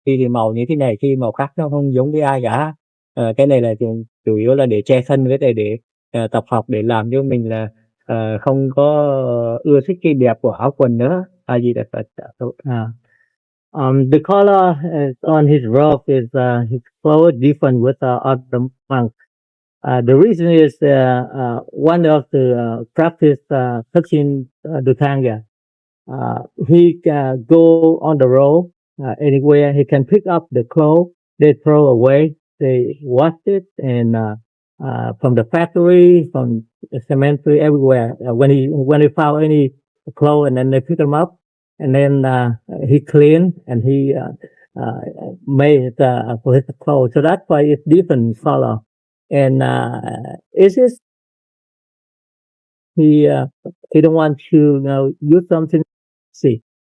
khi thì màu như thế này, khi màu khác, nó không giống với ai cả. Cái này là chủ yếu là để che thân với lại để tập học, để làm cho mình là không có ưa thích cái đẹp của áo quần nữa. A Di Đà Phật. The color on his robe is his clothes different with other monks. The reason is one of the practice touching the Thanga. He go on the road anywhere. He can pick up the clothes they throw away. They wash it and from the factory, from the cemetery, everywhere. When he found any clothes, and then they pick them up, and then he clean and he made for his clothes. So that's why it's different color. And it's just he don't want to use something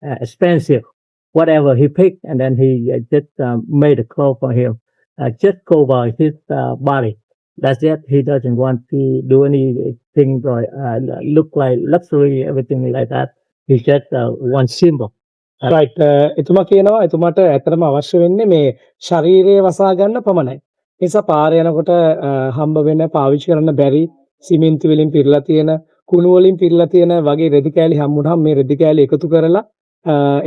expensive, whatever he picked, and then he just made a clothes for him, just cover his body. That's it. He doesn't want to do anything like look like luxury, everything like that. He just one simple. Right එතුමා කියනවා එතුමාට ඇත්තටම අවශ්‍ය වෙන්නේ මේ ශරීරය වසා ගන්න පමණයි. ඒ නිසා පාරේ යනකොට හම්බ වෙන පාවිච්චි කරන්න බැරි සිමෙන්ති වලින් පිරලා තියෙන කුණු වලින් පිරලා තියෙන වගේ රෙදි කෑලි හම්බුනහම මේ රෙදි කෑලි එකතු කරලා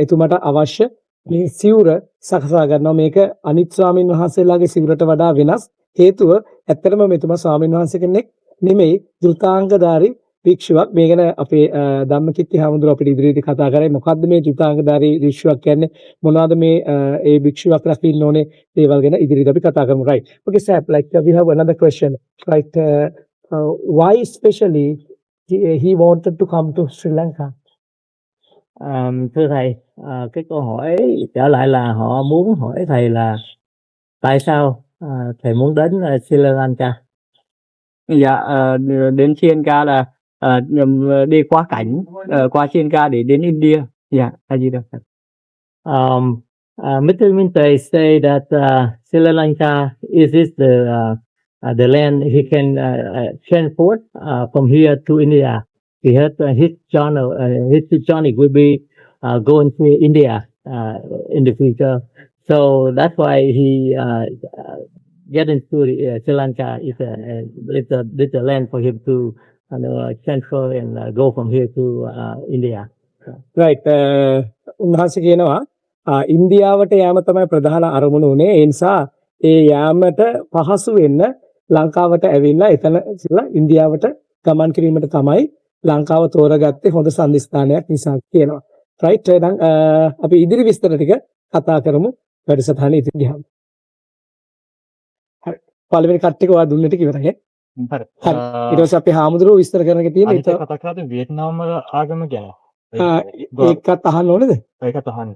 එතුමාට අවශ්‍ය මේ සිවුර සකසා ගන්නවා. මේක අනිත් ස්වාමීන් වහන්සේලාගේ සිවුරට වඩා වෙනස්. හේතුව ඇත්තටම මෙතුමා ස්වාමීන් වහන්සේ කෙනෙක් නෙමෙයි, ධෘතාංගධාරී භික්ෂුවක්. මේ ගැන අපේ ධම්මකිත්ති හාමුදුරුවෝ අපිට ඉදිරියේදී කතා කරේ මොකද්ද මේ ධෘතාංගධාරී භික්ෂුවක් කියන්නේ, මොනවද මේ ඒ භික්ෂුවක් රකින්න ඕනේ දේවල් ගැන ඉදිරියට අපි කතා කරමු. Right. Okay, sir, like we have another question. Right. Why especially he wanted to come to Sri Lanka? Thưa thầy, cái câu hỏi trở lại là họ muốn hỏi thầy là tại sao thầy muốn đến Sri Lanka? Dạ, đến Sri Lanka là đi qua cảnh qua Sri Lanka để đến India. Dạ, A Di Đà Phật. Mr. Minte say that Sri Lanka is the land he can transport from here to India. He had his journey will be going to India in the future. So that's why he get into Sri Lanka. It's a land for him to transfer and go from here to India. Right. උන්වහන්සේ කියනවා ඉන්දියාවට යාම තමයි ප්‍රධාන අරමුණ උනේ. ඒ නිසා ඒ යාමට පහසු වෙන්න ලංකාවට ඇවිල්ලා එතන ඉන්දියාවට ගමන් කිරීමට තමයි ලංකාව තෝරගත්තේ හොඳ සම්දිස්ථානයක් නිසා කියනවා. රයිට්. එහෙනම් අපි ඉදිරි විස්තර ටික කතා කරමු වැඩසටහනේ ඉතින් ගියාම. හරි. පළවෙනි කට් එක ඔයා දුන්න ටික ඉවරයි. හරි. ඊට පස්සේ අපි හාමුදුරුවෝ විස්තර කරන එක තියෙන ඒක කතා කරද්දී වියට්නාම් ආගම ගැන. ඒකත් අහන්න ඕනේද? ඒකත් අහන්න.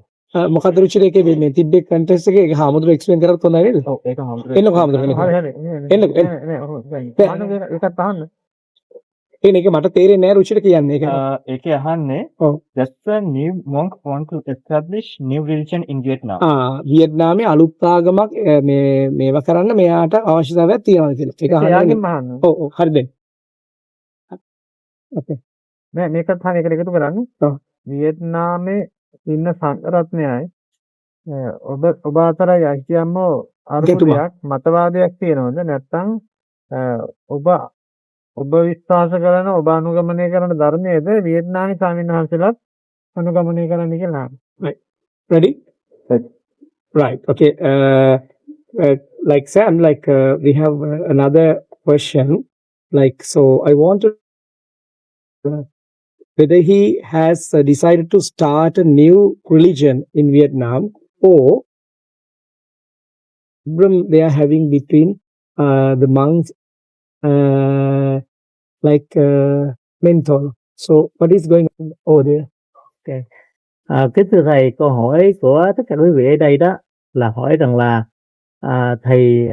මොකද රුචිර එකේ මේ තිබ්බේ කන්ටෙස්ට් එකේ ඒක හාමුදුරුවෝ එක්ස්ප්ලেইন කරත් හොඳයි නේද? ඔව් ඒක හාමුදුරුවෝ. එන්නකෝ හාමුදුරුවෝ. හරි හරි. එන්න. ඒකත් අහන්න. ඒක මට තේරෙන්නේ නැහැ රුචිර කියන්නේ. ඒකේ අහන්නේ just a new monk want to establish new religion in Vietnam. වියට්නාමයේ අලුත් ආගමක් මේවා කරන්න මෙයාට අවශ්‍යතාවයක් තියෙනවා කියලා. ඒක එයාගෙන් අහන්න. ඔව් ඔව් හරි දැන්. ඕකේ. මේකත් අහන්න එකට එකතු කරන්නේ. ඔව්. වියට්නාමයේ ඉන්න සංඝරත්නයයි ඔබ අතර යක්තියම්ම අරුතයක් මතවාදයක් තියෙනවද නැත්නම් ඔබ විශ්වාස කරන ඔබ අනුගමනය කරන ධර්මයේද වියට්නාමී ස්වාමීන් වහන්සේලාත් අනුගමනය කරන්න කියලා. Right. Ready? Right. Okay. Like Sam, like we have another question. Like, so I want to whether he has decided to start a new religion in Vietnam or they are having between the monks like mentor. So what is going on over there? Okay. Kính thưa thầy, câu hỏi của tất cả quý vị ở đây đó là hỏi rằng là thầy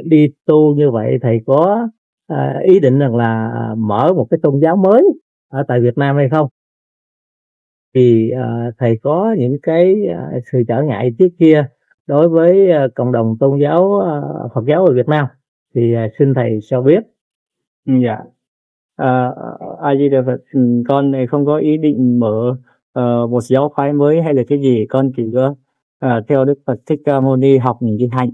đi tu như vậy, thầy có ý định rằng là mở một cái tôn giáo mới ở tại Việt Nam hay không? Thì thầy có những cái sự trở ngại trước kia đối với cộng đồng tôn giáo Phật giáo ở Việt Nam, thì xin thầy cho biết. Dạ. A Di Đà Phật, con này không có ý định mở một giáo phái mới hay là cái gì, con chỉ có theo Đức Phật Thích Ca Mâu Ni học những cái hạnh,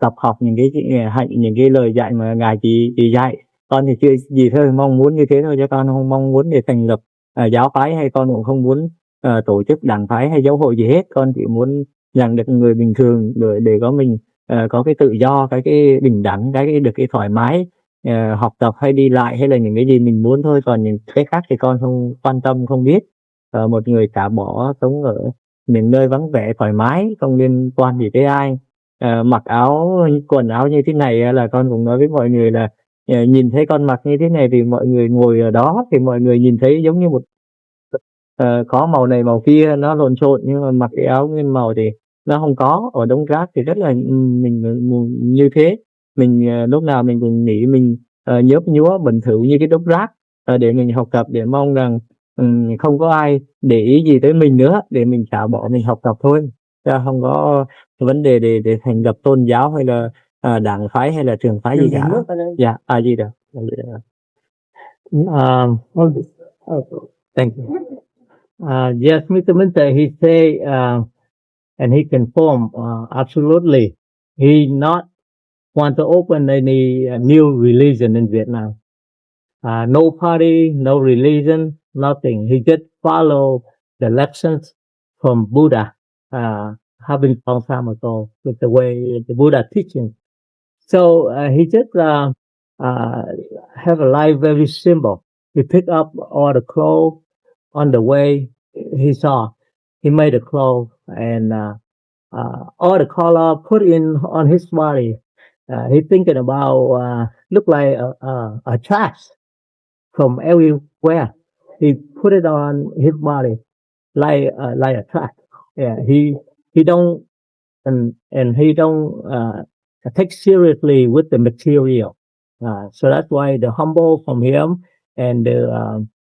tập học những cái hạnh, những cái lời dạy mà ngài chỉ dạy. Con thì chưa gì thôi, mong muốn như thế thôi, chứ con không mong muốn để thành lập giáo phái, hay con cũng không muốn tổ chức đảng phái hay giáo hội gì hết. Con chỉ muốn rằng được người bình thường để có mình có cái tự do, cái bình đẳng, cái được cái thoải mái học tập hay đi lại hay là những cái gì mình muốn thôi. Còn những cái khác thì con không quan tâm, không biết. Một người trả bỏ sống ở những nơi vắng vẻ thoải mái, không liên quan gì tới ai. Mặc áo quần áo như thế này là con cũng nói với mọi người là nhìn thấy con mặc như thế này thì mọi người ngồi ở đó thì mọi người nhìn thấy giống như một có màu này màu kia nó lộn xộn, nhưng mà mặc cái áo nguyên màu thì nó không có. Ở đống rác thì rất là mình như thế, mình lúc nào mình cũng nghĩ mình nhớp nhúa bẩn thỉu như cái đống rác, để mình học tập, để mong rằng không có ai để ý gì tới mình nữa, để mình xả bỏ mình học tập thôi, chứ không có vấn đề để thành lập tôn giáo hay là đảng phái hay là trường phái gì cả. Dạ, gì đó. Thank you. Yes, Mr. Minter, he say, and he confirm absolutely, he not want to open any new religion in Vietnam. No party, no religion, nothing. He just follow the lessons from Buddha, having long time ago with the way the Buddha teaching. So he just have a life very simple. He pick up all the clothes on the way he saw. He made a clothes and all the color put in on his body. He thinking about look like a trash from everywhere. He put it on his body like a trash. Yeah, he don't and he don't take seriously with the material. So that's why the humble from him and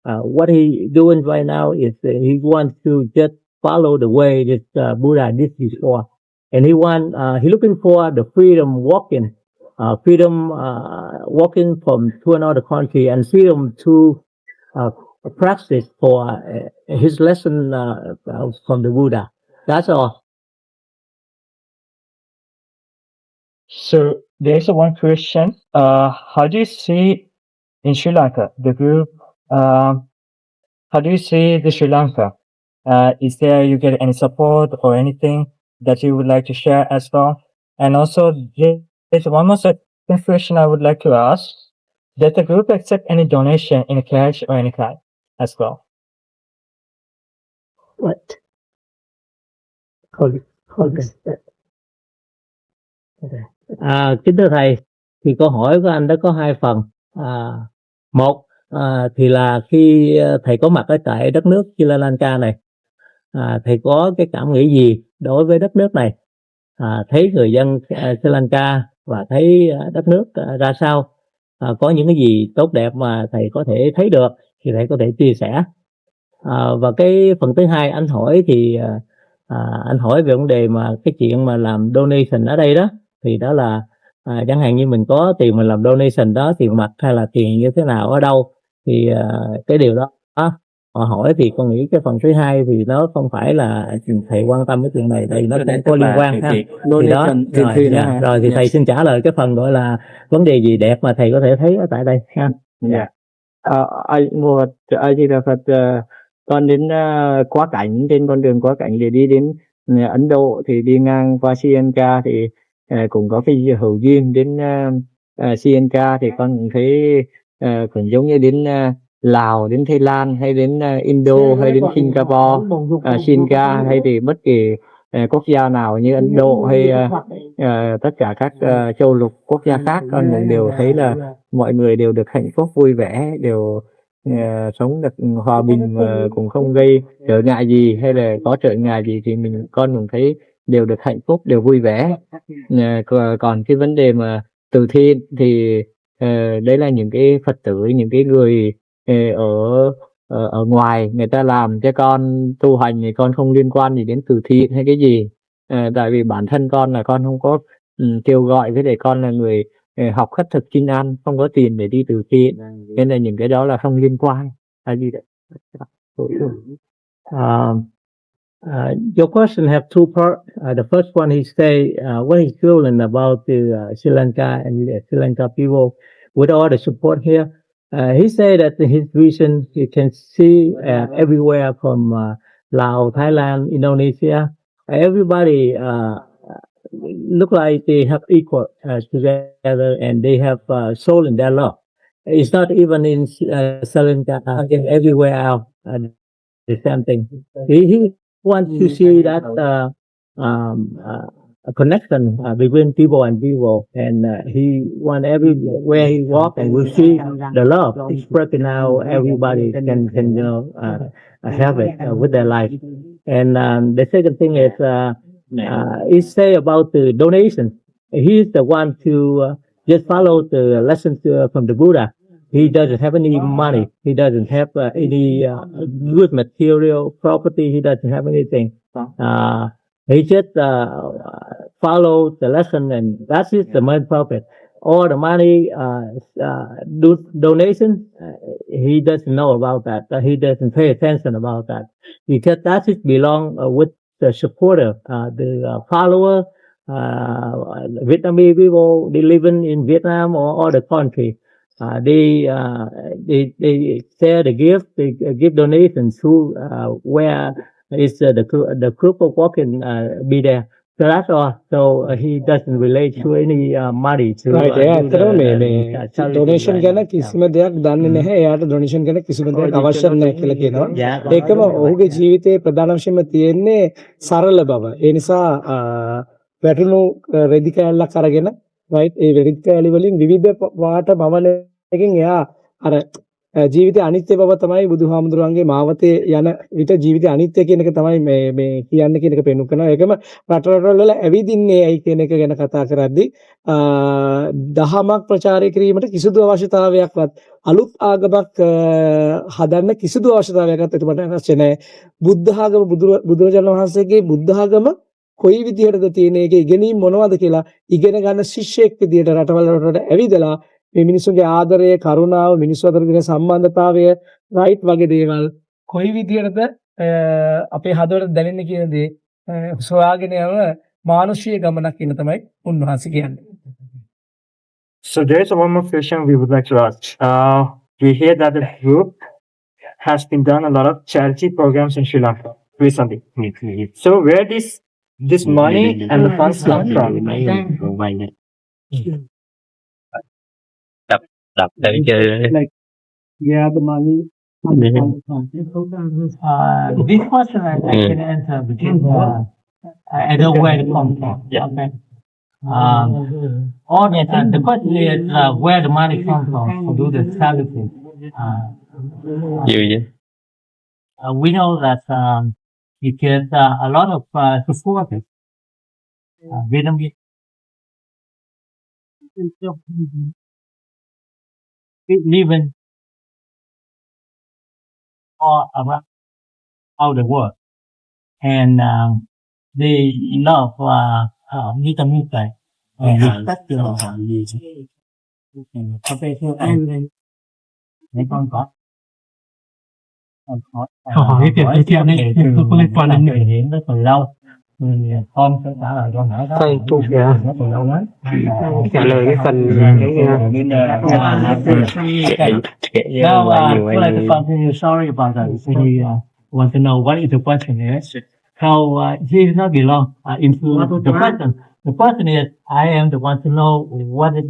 what he doing right now is he wants to just follow the way that Buddha did before, and he looking for the freedom walking, freedom walking from to another country, and freedom to practice for his lesson from the Buddha. That's all. So there's one question. How do you see in Sri Lanka the group? How do you see the Sri Lanka? Is there you get any support or anything that you would like to share as well? And also there's one more second question I would like to ask. Does the group accept any donation in cash or any kind as well? What? Hold it. Kính thưa thầy, thì câu hỏi của anh đó có hai phần. Một thì là khi thầy có mặt ở tại đất nước Sri Lanka này, thầy có cái cảm nghĩ gì đối với đất nước này, thấy người dân Sri Lanka và thấy đất nước ra sao, có những cái gì tốt đẹp mà thầy có thể thấy được thì thầy có thể chia sẻ. Và cái phần thứ hai anh hỏi thì anh hỏi về vấn đề mà cái chuyện mà làm donation ở đây đó, thì đó là chẳng hạn như mình có tiền mình làm donation đó, tiền mặt hay là tiền như thế nào ở đâu, thì cái điều đó họ hỏi thì con nghĩ cái phần thứ hai thì nó không phải là thầy quan tâm cái chuyện này, tại vì nó cũng có liên quan ha. Thì đó rồi thì thầy xin trả lời cái phần gọi là vấn đề gì đẹp mà thầy có thể thấy ở tại đây ha. Dạ. Ai Di Đà Phật, con đến quá cảnh, trên con đường quá cảnh để đi đến Ấn Độ thì đi ngang qua Sri Lanka thì cũng có cái hữu duyên đến Sri Lanka, thì con cũng thấy cũng giống như đến Lào, đến Thái Lan hay đến Indo hay đến Singapore, Sri Lanka hay thì bất kỳ quốc gia nào như Ấn Độ hay tất cả các châu lục quốc gia khác, con cũng đều thấy là mọi người đều được hạnh phúc vui vẻ, đều sống được hòa bình, cũng không gây trở ngại gì, hay là có trở ngại gì thì con cũng thấy đều được hạnh phúc, đều vui vẻ. Còn cái vấn đề mà từ thiện thì đấy là những cái Phật tử, những cái người ở ngoài người ta làm, cho con tu hành thì con không liên quan gì đến từ thiện hay cái gì. Tại vì bản thân con là con không có kêu gọi, với để con là người học khất thực xin ăn, không có tiền để đi từ thiện, nên là những cái đó là không liên quan. Your question have two parts. The first one, he say what he's feeling about the Sri Lanka and the Sri Lanka people with all the support here. He say that his vision he can see everywhere from Laos, Thailand, Indonesia. Everybody look like they have equal together and they have soul in their love. It's not even in Sri Lanka, everywhere else. The same thing. He wants to see that a connection between people and people, and he want everywhere he walk and we see the love expressing how everybody can have it with their life. And the second thing is he say about the donation. He's the one to just follow the lessons from the Buddha. He doesn't have any money. He doesn't have any good material property. He doesn't have anything. He just follow the lesson, and that is the main purpose. All the money, donation, he doesn't know about that. He doesn't pay attention about that because that is belong with the supporter, the follower, Vietnamese people. They living in Vietnam or other country. They share the gift, they give donations to where is the group of working be there. So that's all. So he doesn't relate to any money to right do ඇත්තටම මේ charity donation like ගැන that. කිසිම දෙයක් දන්නේ නැහැ. එයාට donation ගැන කිසිම දෙයක් අවශ්‍ය නැහැ කියලා කියනවා. ඒකම ඔහුගේ ජීවිතයේ ප්‍රධාන වශයෙන්ම තියෙන්නේ සරල බව. ඒ නිසා වැටුණු රෙදි කෑල්ලක් අරගෙන right ඒ රෙදි කෑලි වලින් විවිධ වාට මවනකින් එයා අර ජීවිතය අනිත්‍ය බව තමයි බුදුහාමුදුරන්ගේ මාවතේ යන විට ජීවිතය අනිත්‍ය කියන එක තමයි මේ කියන්න කියන එක පෙන්වු කරනවා. ඒකම රටවල් වල ඇවිදින්නේ ඇයි කියන එක ගැන කතා කරද්දී දහමක් ප්‍රචාරය කිරීමට කිසිදු අවශ්‍යතාවයක්වත් අලුත් ආගමක් හදන්න කිසිදු අවශ්‍යතාවයක්වත් එතකොට අවශ්‍ය නැහැ. බුද්ධ ආගම බුදුරජාණන් වහන්සේගේ බුද්ධ ආගම කොයි විදිහටද තියෙන එකේ ඉගෙනීම් මොනවද කියලා ඉගෙන ගන්න ශිෂ්‍යෙක් විදිහට රටවල් වලට ඇවිදලා මේ මිනිස්සුන්ගේ ආදරය කරුණාව මිනිස්සු අතර තියෙන සම්බන්ධතාවය රයිට් වගේ දේවල් කොයි විදිහටද අපේ හදවතට දැනෙන්නේ කියන දේ සොයාගෙන යන මානුෂීය ගමනක් කියන තමයි උන්වහන්සේ කියන්නේ. So there's one more question we would like to ask. We hear that the group has been done a lot of charity programs in Sri Lanka recently. So where this money and the funds come from? Like yeah the money This question I can answer because I know where it comes from. Yeah. Okay. All that the question is where the money comes from to do the charity. We know that because a lot of supporters, Vietnamese living all around all the world, and they love Nita Mutai and respect Câu hỏi tiếp theo đây tôi có liên quan đến người hiến rất là lâu. Con sẽ trả lời câu hỏi đó. Rất là lâu lắm. Trả lời cái phần Now, I'd like to continue. Sorry about that. We want to know what is the question is. How he is not belong into the person. The person is I am the one to know what is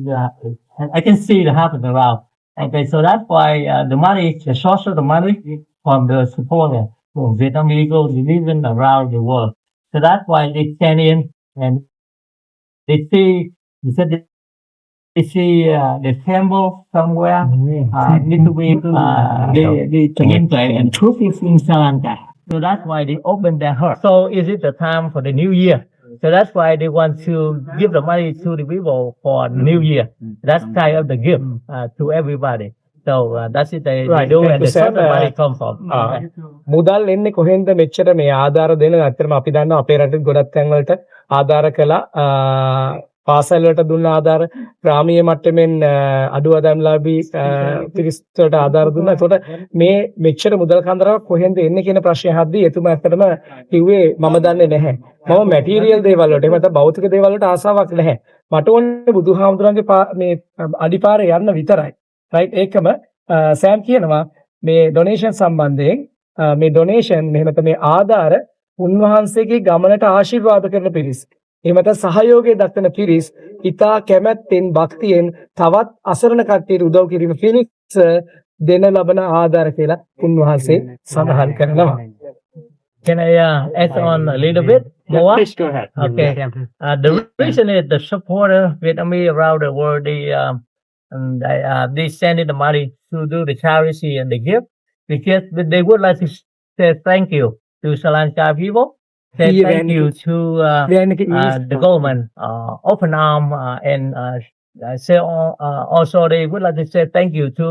I can see it happen around. Okay, so that's why the money, the source of the money from the supporter from Vietnamese people living around the world. So that's why they stand in and they see the temple somewhere need to be they and truth is in Sri Lanka. So that's why they open their heart. So is it the time for the new year? So that's why they want to give the money to the people for New Year. That's kind of the gift to everybody. So that's it they do and that's where the money come from. මුදල් එන්නේ කොහෙන්ද මෙච්චර මේ ආධාර දෙන අතරම අපි දන්නවා අපේ රටේ ගොඩක් තැන් වලට ආධාර කළා පාසල් වලට දුන්න ආධාර ග්‍රාමීය මට්ටමින් අඩු ආදායම්ලාභී පිරිස් වලට ආධාර දුන්නා. ඒකට මේ මෙච්චර මුදල් කන්දරාවක් කොහෙන්ද එන්නේ කියන ප්‍රශ්නය අහද්දී එතුමා ඇත්තටම කිව්වේ මම දන්නේ නැහැ. මම මැටීරියල් දේවල් වලට එහෙම නැත්නම් භෞතික දේවල් වලට ආසාවක් නැහැ. මට ඕනේ බුදුහාමුදුරන්ගේ මේ අඩිපාරේ යන්න විතරයි. රයිට් ඒකම සෑම් කියනවා මේ ඩොනේෂන් සම්බන්ධයෙන් මේ ඩොනේෂන් එහෙම නැත්නම් මේ ආධාර උන්වහන්සේගේ ගමනට ආශිර්වාද කරන පිරිස්. එහෙම නැත්නම් සහයෝගය දක්වන පිරිස් ඉතා කැමැත්තෙන් භක්තියෙන් තවත් අසරණ කට්ටියට උදව් කිරීම පිණිස දෙන ලබන ආධාර කියලා උන්වහන්සේ සඳහන් කරනවා. Can I add on a little bit more? Please go ahead. Okay. The reason is the supporter Vietnamese around the world, they sending the money to do the charity and the gift because they would like to say thank you to Sri Lanka people. Say thank you to the government, open arm, and say also they would like to say thank you to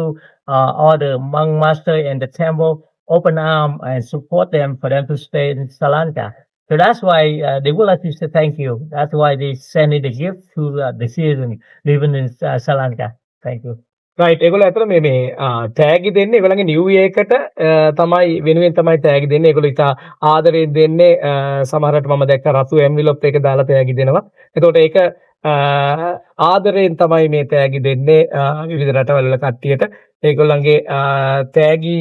all the monk master and the temple, open arm and support them for them to stay in Sri Lanka. So that's why they would like to say thank you. That's why they send the gift to the citizen living in Sri Lanka. Thank you. Right ඒගොල්ලෝ අතන මේ තෑගි දෙන්නේ ඒගොල්ලන්ගේ New year එකට තමයි වෙනුවෙන් තමයි තෑගි දෙන්නේ. ඒගොල්ලෝ ඉතා ආදරයෙන් දෙන්නේ. සමහරවිට මම දැක්ක රතු එන්විලොප් එක දාලා තෑගි දෙනවා. එතකොට ඒක ආදරයෙන් තමයි මේ තෑගි දෙන්නේ විවිධ රටවල කට්ටියට. ඒගොල්ලන්ගේ තෑගි